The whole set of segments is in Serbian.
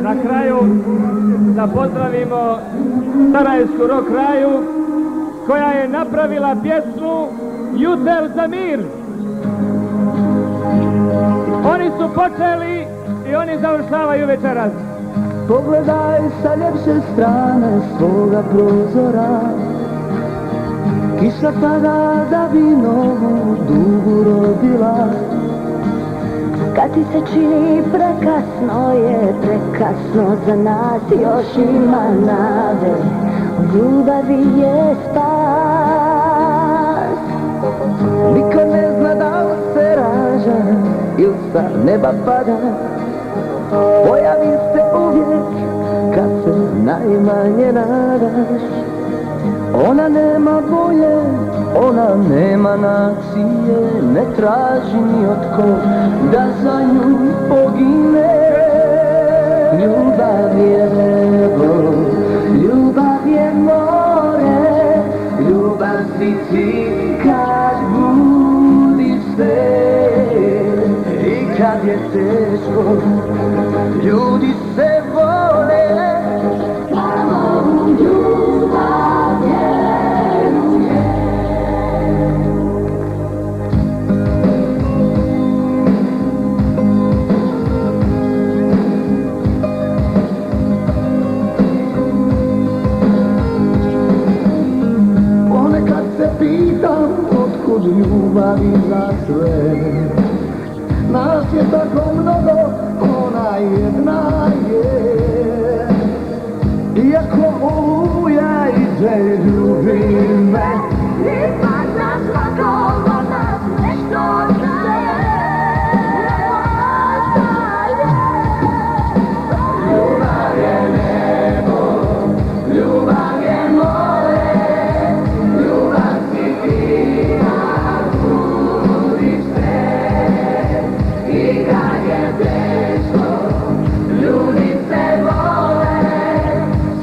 na kraju da pozdravimo Sarajevsku rock raju koja je napravila pjesmu Jutel za mir. Oni su počeli i oni završavaju večeras. Pogledaj sa ljepše strane svoga prozora, kiša pada da bi novu dugu rodila. Kad ti se čini prekasno je prekasno za nas, još ima nade, u ljubavi je spas. Niko ne zna da li se rađa ili sa neba pada, pojavi se uvijek kad se najmanje nadaš. Ona nema boje, ona nema nacije, ne traži ni od kog da za nju pogine. Ljubav je nebo, ljubav je more, ljubav si ti kad budiš se. I kad je teško, ljudi se vole, samo u ljubav vjeruje. Ponekad se pitam otkud ljubavi za sve. Nas je tako mnogo, ona jedna je. Iako oluja iđe, ljubi me. Ipak nas svako od nas nešto zna. Ljubav je nebo, ljubav je more, ljubav si ti kad budiš se. I kad je teško, ljudi se vole,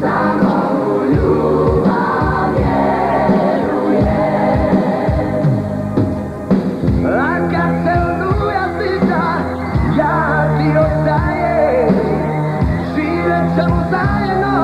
samo u ljubav vjeruje. A kad se oluja stiža, ja ti ostajem, živjet ćemo zajedno.